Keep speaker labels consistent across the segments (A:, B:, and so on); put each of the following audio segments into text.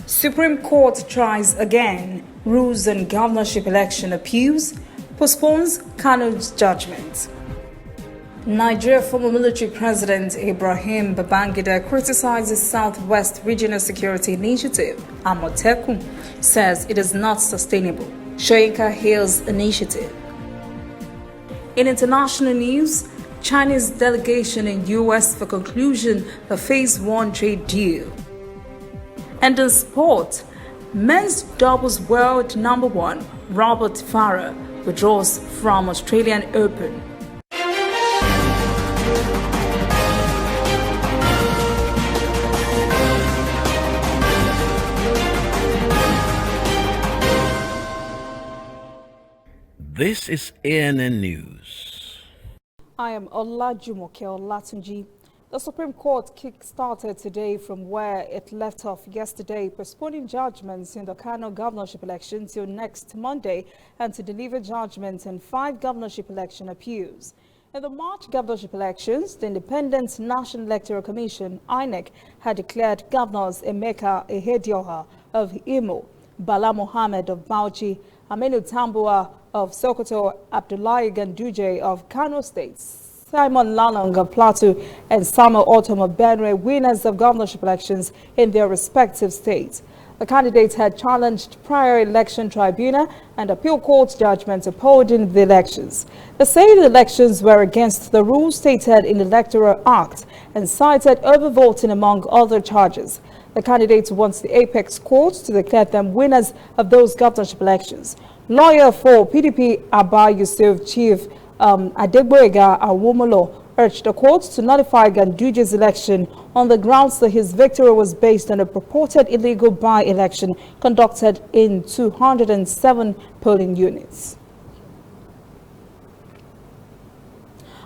A: Supreme Court tries again, rules on governorship election appeals, postpones Kano's judgment. Nigeria former military president Ibrahim Babangida criticizes Southwest Regional Security Initiative, Amotekun, says it is not sustainable. Shoyinka hails initiative. In international news, Chinese delegation in U.S. for conclusion of Phase 1 trade deal. And in sport, men's doubles world number 1, Robert Farah, withdraws from Australian Open.
B: This is ANN News.
A: I am Olajumoke Olatunji. The Supreme Court kick-started today from where it left off yesterday, postponing judgments in the Kano governorship election till next Monday and to deliver judgments in 5 governorship election appeals. In the March governorship elections, the Independent National Electoral Commission, INEC, had declared governors Emeka Ehedioha of Imo, Bala Mohammed of Bauchi, Aminu Tambuwa of Sokoto, Abdullahi Ganduje of Kano State, Simon Lalong of Plateau, and Samuel Otom of Benue, winners of governorship elections in their respective states. The candidates had challenged prior election tribunal and appeal court judgments upholding the elections. They say the elections were against the rules stated in the Electoral Act and cited overvoting among other charges. The candidates want the apex court to declare them winners of those governorship elections. Lawyer for PDP Abba Yusuf Chief Adegboyega Awomolo urged the court to notify Ganduje's election on the grounds that his victory was based on a purported illegal by-election conducted in 207 polling units.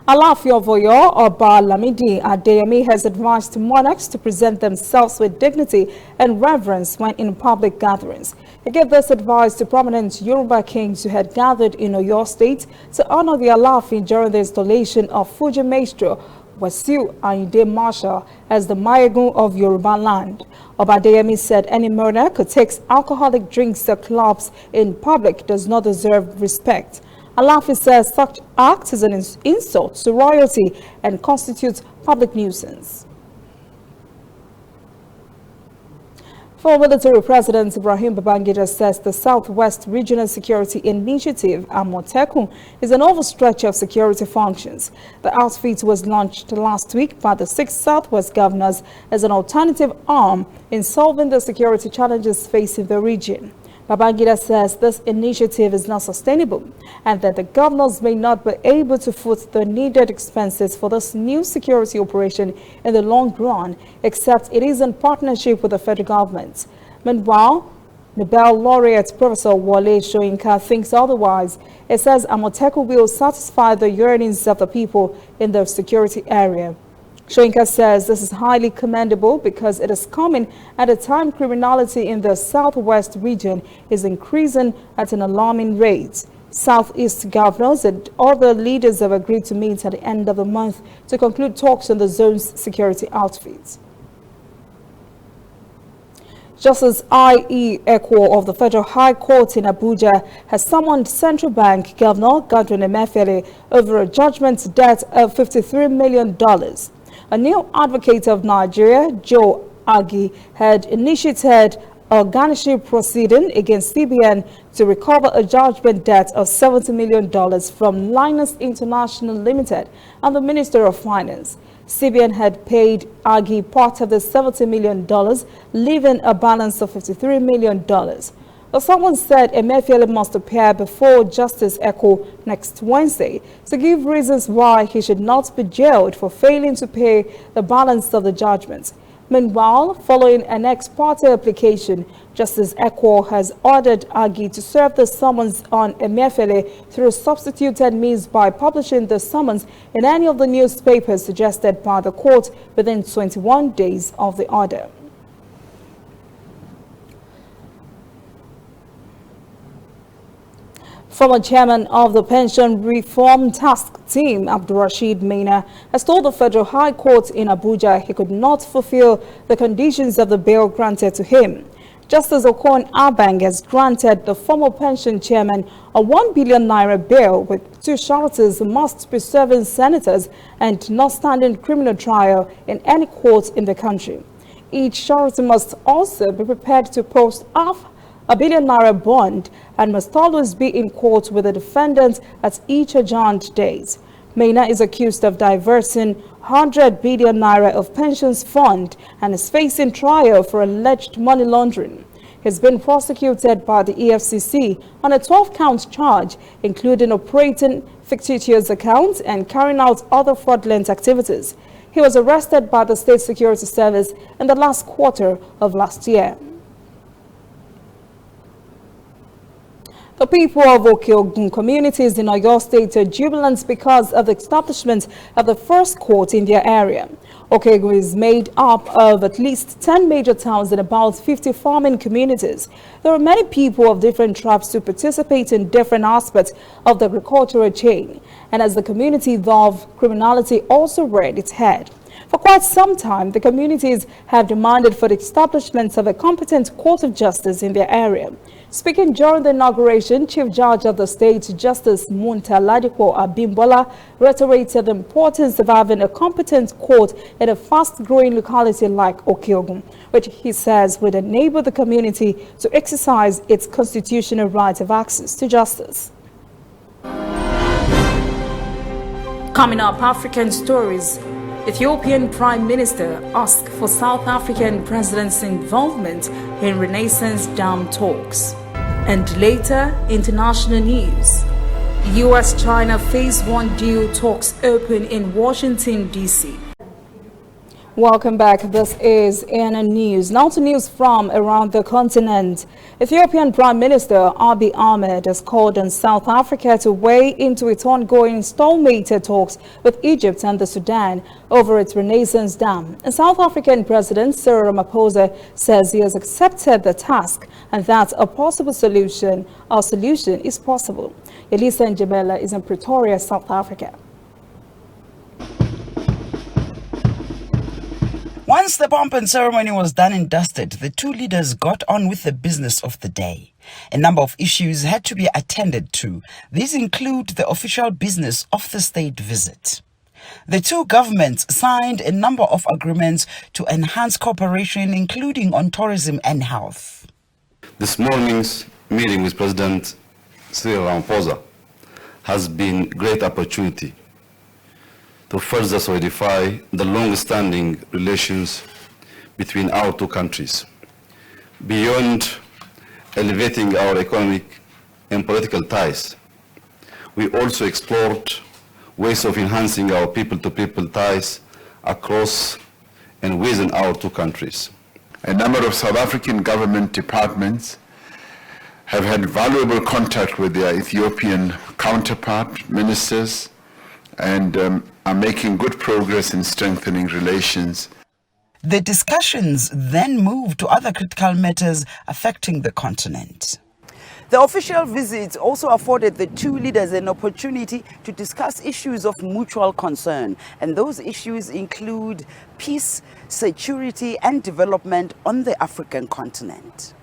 A: Alaafin of Oyo, Oba Lamidi Adeyemi, has advised monarchs to present themselves with dignity and reverence when in public gatherings. He gave this advice to prominent Yoruba kings who had gathered in Oyo State to honor the Alaafin during the installation of Fuji Maestro Wasiu Ayinde Marshal as the Mayegun of Yoruba land. Oba Adeyemi said any monarch who takes alcoholic drinks at clubs in public does not deserve respect. Alaafin says such act is an insult to royalty and constitutes public nuisance. Former military President Ibrahim Babangida says the Southwest Regional Security Initiative, Amotekun, is an overstretch of security functions. The outfit was launched last week by the 6 Southwest governors as an alternative arm in solving the security challenges facing the region. Babangida says this initiative is not sustainable and that the governors may not be able to foot the needed expenses for this new security operation in the long run, except it is in partnership with the federal government. Meanwhile, Nobel laureate Professor Wole Soyinka thinks otherwise. It says Amotekun will satisfy the yearnings of the people in the security area. Shoyinka says this is highly commendable because it is coming at a time criminality in the Southwest region is increasing at an alarming rate. Southeast governors and other leaders have agreed to meet at the end of the month to conclude talks on the zone's security outfits. Justice I.E. Ekwo of the Federal High Court in Abuja has summoned Central Bank Governor Godwin Emefiele over a judgment debt of $53 million. A new advocate of Nigeria, Joe Agi, had initiated a garnishing proceeding against CBN to recover a judgment debt of $70 million from Linus International Limited and the Minister of Finance. CBN had paid Agi part of the $70 million, leaving a balance of $53 million. Someone said Emefiele must appear before Justice Ekwo next Wednesday to give reasons why he should not be jailed for failing to pay the balance of the judgment. Meanwhile, following an ex parte application, Justice Ekwo has ordered Agi to serve the summons on Emefiele through substituted means by publishing the summons in any of the newspapers suggested by the court within 21 days of the order. Former chairman of the Pension Reform Task Team, Abdulrasheed Maina, has told the Federal High Court in Abuja he could not fulfill the conditions of the bail granted to him. Justice Okon Abang has granted the former pension chairman a 1 billion naira bail, with 2 sureties must be serving senators and not standing criminal trial in any court in the country. Each surety must also be prepared to post half a billion naira bond and must always be in court with the defendant at each adjourned date. Maina is accused of diverting 100 billion naira of pensions fund and is facing trial for alleged money laundering. He's been prosecuted by the EFCC on a 12-count charge, including operating fictitious accounts and carrying out other fraudulent activities. He was arrested by the State Security Service in the last quarter of last year. The people of Okeogun communities in Oyo State are jubilant because of the establishment of the first court in their area. Okeogun is made up of at least 10 major towns and about 50 farming communities. There are many people of different tribes who participate in different aspects of the agricultural chain. And as the community of criminality also reared its head. For quite some time, the communities have demanded for the establishment of a competent court of justice in their area. Speaking during the inauguration, Chief Judge of the State, Justice Muntaladipo Abimbola, reiterated the importance of having a competent court in a fast-growing locality like Okeogun, which he says would enable the community to exercise its constitutional right of access to justice. Coming up, African stories. Ethiopian Prime Minister asked for South African President's involvement in Renaissance Dam talks. And later, international news. US-China Phase 1 deal talks open in Washington, D.C. Welcome back. This is ANN News. Now to news from around the continent. Ethiopian Prime Minister Abiy Ahmed has called on South Africa to weigh into its ongoing stalemated talks with Egypt and the Sudan over its Renaissance Dam. And South African President Cyril Ramaphosa says he has accepted the task and that a possible solution is possible. Elisa Njemela is in Pretoria, South Africa.
C: Once the pomp and ceremony was done and dusted, the two leaders got on with the business of the day. A number of issues had to be attended to. These include the official business of the state visit. The two governments signed a number of agreements to enhance cooperation, including on tourism and health.
D: This morning's meeting with President Cyril Ramaphosa has been a great opportunity to further solidify the long-standing relations between our two countries. Beyond elevating our economic and political ties, we also explored ways of enhancing our people-to-people ties across and within our two countries.
E: A number of South African government departments have had valuable contact with their Ethiopian counterpart ministers and are making good progress in strengthening relations.
C: The discussions then moved to other critical matters affecting the continent. The official visit also afforded the two leaders an opportunity to discuss issues of mutual concern, and those issues include peace, security, and development on the African continent.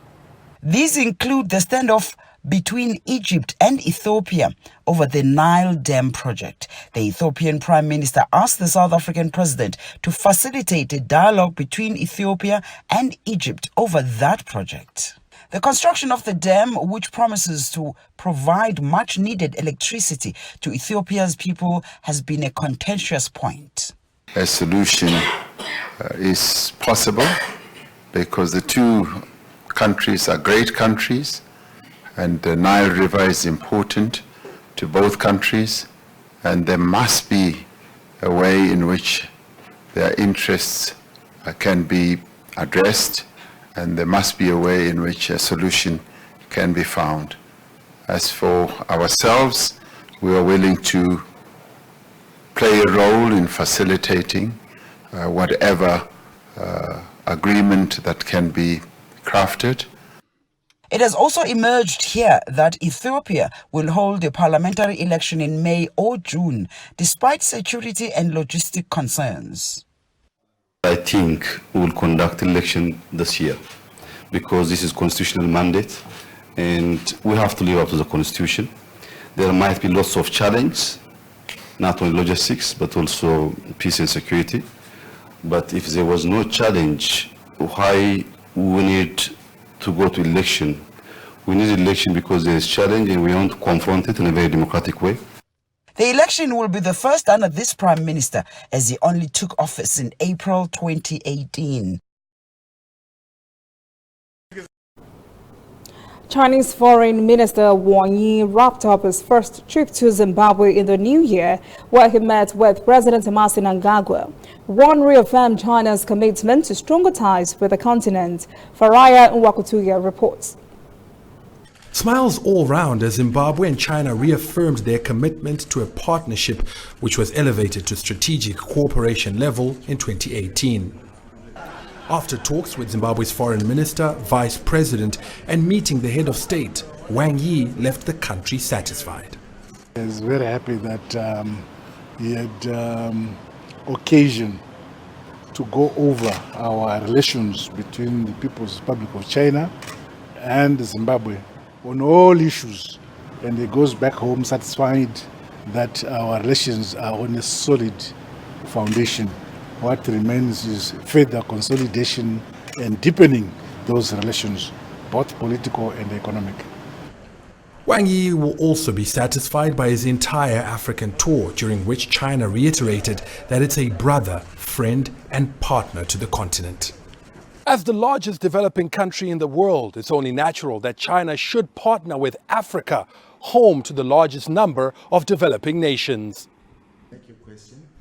C: These include the standoff between Egypt and Ethiopia over the Nile Dam project. The Ethiopian Prime Minister asked the South African President to facilitate a dialogue between Ethiopia and Egypt over that project. The construction of the dam, which promises to provide much-needed electricity to Ethiopia's people, has been a contentious point.
E: A solution is possible because the two countries are great countries, and the Nile River is important to both countries, and there must be a way in which their interests can be addressed, and there must be a way in which a solution can be found. As for ourselves, we are willing to play a role in facilitating whatever agreement that can be crafted.
C: It has also emerged here that Ethiopia will hold a parliamentary election in May or June, despite security and logistic concerns.
D: I think we will conduct election this year because this is constitutional mandate, and we have to live up to the constitution. There might be lots of challenges, not only logistics, but also peace and security. But if there was no challenge, why we need to go to election? We need election because there is challenge and we want to confront it in a very democratic way.
C: The election will be the first under this prime minister, as he only took office in April 2018.
A: Chinese Foreign Minister Wang Yi wrapped up his first trip to Zimbabwe in the new year, where he met with President Emmerson Mnangagwa. Wang reaffirmed China's commitment to stronger ties with the continent. Faraya Nwakutuya reports.
F: Smiles all round as Zimbabwe and China reaffirmed their commitment to a partnership which was elevated to strategic cooperation level in 2018. After talks with Zimbabwe's foreign minister, vice president and meeting the head of state, Wang Yi left the country satisfied.
G: I was very happy that he had occasion to go over our relations between the People's Republic of China and Zimbabwe on all issues, and he goes back home satisfied that our relations are on a solid foundation. What remains is further consolidation and deepening those relations, both political and economic.
F: Wang Yi will also be satisfied by his entire African tour, during which China reiterated that it's a brother, friend and partner to the continent. As the largest developing country in the world, it's only natural that China should partner with Africa, home to the largest number of developing nations.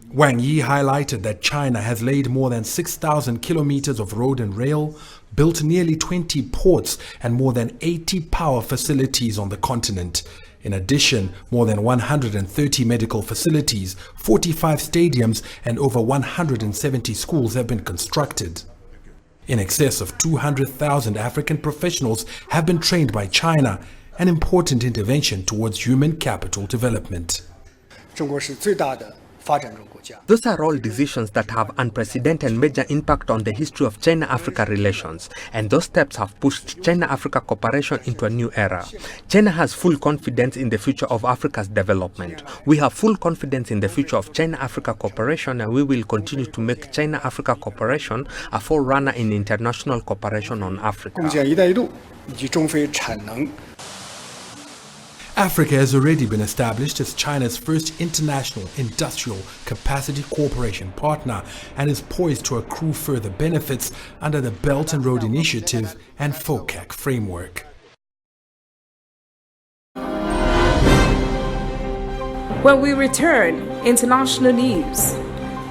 F: Wang Yi highlighted that China has laid more than 6,000 kilometers of road and rail, built nearly 20 ports and more than 80 power facilities on the continent. In addition, more than 130 medical facilities, 45 stadiums and over 170 schools have been constructed. In excess of 200,000 African professionals have been trained by China, an important intervention towards human capital development.
H: Those are all decisions that have unprecedented major impact on the history of China-Africa relations, and those steps have pushed China-Africa cooperation into a new era. China has full confidence in the future of Africa's development. We have full confidence in the future of China-Africa cooperation, and we will continue to make China-Africa cooperation a forerunner in international cooperation on Africa.
F: Africa has already been established as China's first international industrial capacity cooperation partner and is poised to accrue further benefits under the Belt and Road Initiative and FOCAC framework.
A: When we return, international news.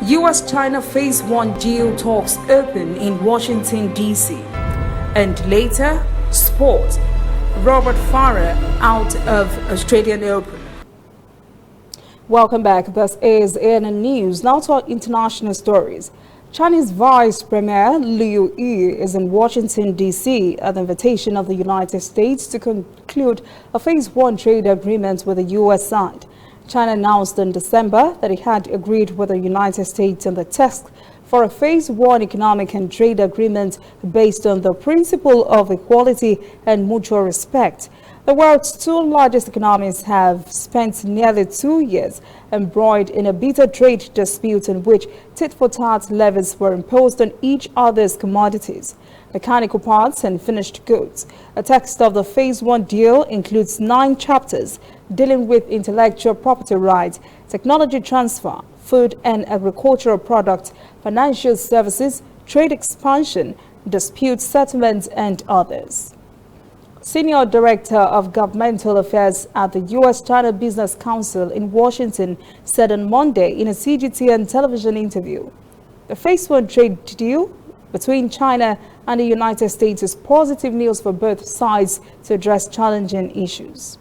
A: U.S.-China Phase 1 deal talks open in Washington, D.C. And later, sport. Robert Farah out of Australian Open. Welcome back. This is ANN News. Now to our international stories. Chinese Vice Premier Liu Yu is in Washington, D.C. at the invitation of the United States to conclude a Phase 1 trade agreement with the U.S. side. China announced in December that it had agreed with the United States on the text for a Phase 1 economic and trade agreement based on the principle of equality and mutual respect. The world's two largest economies have spent nearly 2 years embroiled in a bitter trade dispute in which tit-for-tat levies were imposed on each other's commodities, mechanical parts and finished goods. A text of the Phase 1 deal includes 9 chapters dealing with intellectual property rights, technology transfer, food and agricultural products, financial services, trade expansion, dispute settlement, and others. Senior Director of Governmental Affairs at the U.S.-China Business Council in Washington said on Monday in a CGTN television interview, the Phase 1 trade deal between China and the United States is positive news for both sides to address challenging issues.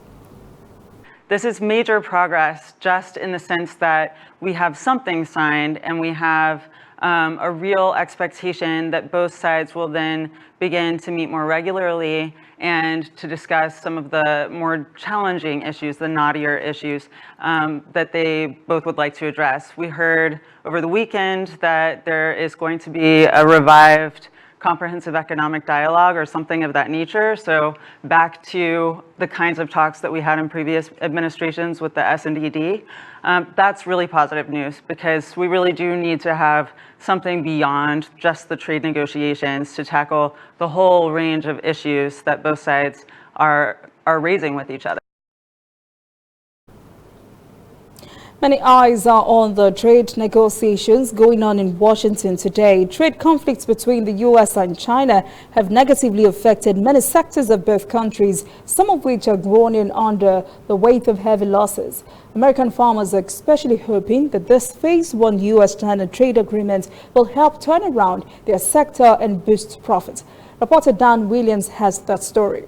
I: This is major progress just in the sense that we have something signed and we have a real expectation that both sides will then begin to meet more regularly and to discuss some of the more challenging issues, the knottier issues that they both would like to address. We heard over the weekend that there is going to be a revived comprehensive economic dialogue or something of that nature. So back to the kinds of talks that we had in previous administrations with the S&DD. That's really positive news because we really do need to have something beyond just the trade negotiations to tackle the whole range of issues that both sides are raising with each other.
A: Many eyes are on the trade negotiations going on in Washington today. Trade conflicts between the U.S. and China have negatively affected many sectors of both countries, some of which are groaning under the weight of heavy losses. American farmers are especially hoping that this Phase 1 U.S.-China trade agreement will help turn around their sector and boost profits. Reporter Dan Williams has that story.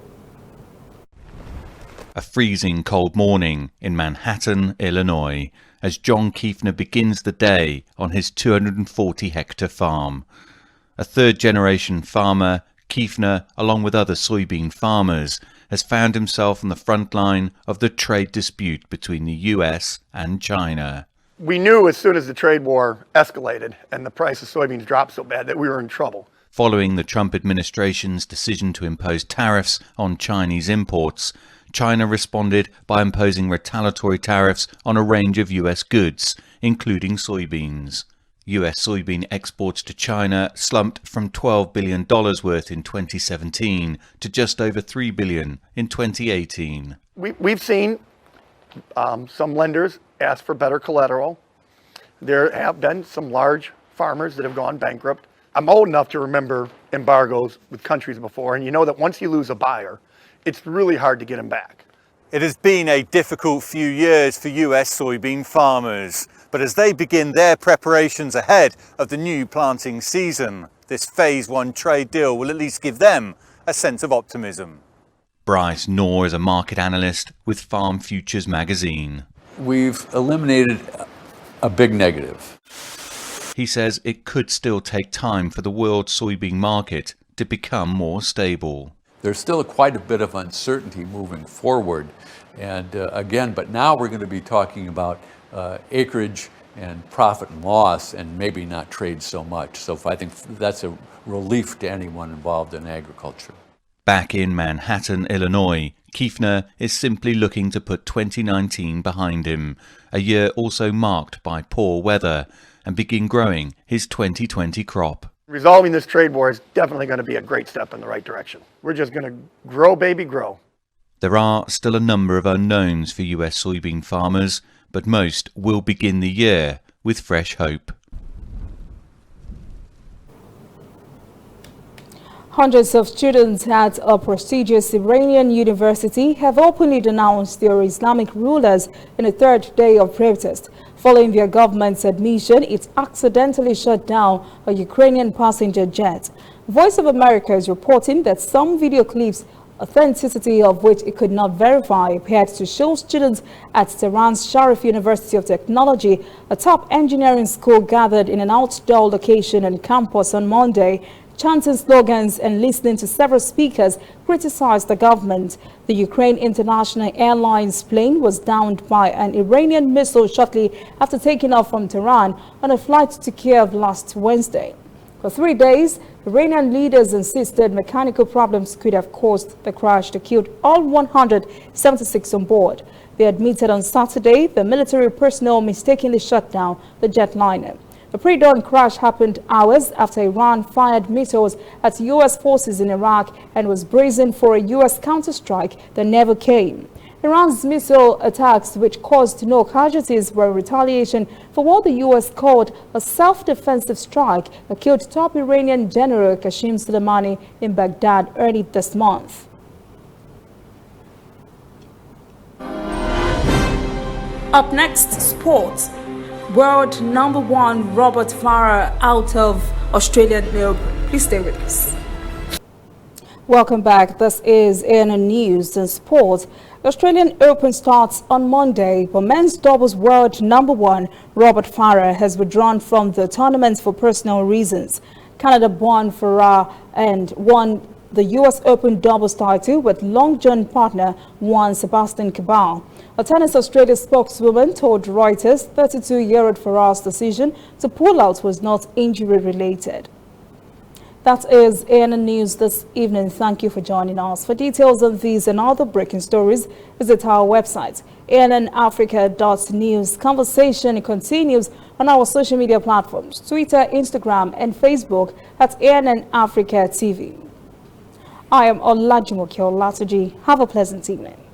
J: A freezing cold morning in Manhattan, Illinois, as John Kiefner begins the day on his 240-hectare farm. A third-generation farmer, Kiefner, along with other soybean farmers, has found himself on the front line of the trade dispute between the US and China.
K: We knew as soon as the trade war escalated and the price of soybeans dropped so bad that we were in trouble.
J: Following the Trump administration's decision to impose tariffs on Chinese imports, China responded by imposing retaliatory tariffs on a range of US goods, including soybeans. US soybean exports to China slumped from $12 billion worth in 2017 to just over $3 billion in 2018.
K: We've seen some lenders ask for better collateral. There have been some large farmers that have gone bankrupt. I'm old enough to remember embargoes with countries before, and you know that once you lose a buyer, it's really hard to get them back.
L: It has been a difficult few years for US soybean farmers, but as they begin their preparations ahead of the new planting season, this Phase 1 trade deal will at least give them a sense of optimism.
J: Bryce Knorr is a market analyst with Farm Futures magazine.
M: We've eliminated a big negative.
J: He says it could still take time for the world soybean market to become more stable.
M: There's still quite a bit of uncertainty moving forward. And again, but now we're going to be talking about acreage and profit and loss and maybe not trade so much. So I think that's a relief to anyone involved in agriculture.
J: Back in Manhattan, Illinois, Kiefner is simply looking to put 2019 behind him, a year also marked by poor weather, and begin growing his 2020 crop.
K: Resolving this trade war is definitely going to be a great step in the right direction. We're just going to grow, baby, grow.
J: There are still a number of unknowns for US soybean farmers, but most will begin the year with fresh hope.
A: Hundreds of students at a prestigious Iranian university have openly denounced their Islamic rulers in a third day of protest. Following their government's admission, it accidentally shut down a Ukrainian passenger jet. Voice of America is reporting that some video clips, authenticity of which it could not verify, appeared to show students at Tehran's Sharif University of Technology, a top engineering school, gathered in an outdoor location on campus on Monday, chanting slogans and listening to several speakers criticize the government. The Ukraine International Airlines plane was downed by an Iranian missile shortly after taking off from Tehran on a flight to Kiev last Wednesday. For 3 days, Iranian leaders insisted mechanical problems could have caused the crash that killed all 176 on board. They admitted on Saturday the military personnel mistakenly shut down the jetliner. The pre-dawn crash happened hours after Iran fired missiles at U.S. forces in Iraq and was bracing for a U.S. counterstrike that never came. Iran's missile attacks, which caused no casualties, were in retaliation for what the U.S. called a self-defensive strike that killed top Iranian General Qasem Soleimani in Baghdad early this month. Up next, sports. World #1 Robert Farah out of Australian Open. Please stay with us. Welcome back. This is ANN News and Sport. The Australian Open starts on Monday, but men's doubles world #1 Robert Farah has withdrawn from the tournament for personal reasons. Canada-born Farah and won the US Open doubles title with Long John partner Juan Sebastian Cabal. A Tennis Australia spokeswoman told Reuters 32-year-old Farah's decision to pull out was not injury-related. That is ANN News this evening. Thank you for joining us. For details on these and other breaking stories, visit our website, annafrica.news. Conversation continues on our social media platforms, Twitter, Instagram, and Facebook at ANN Africa TV. I am Olajumoke Olatuji. Have a pleasant evening.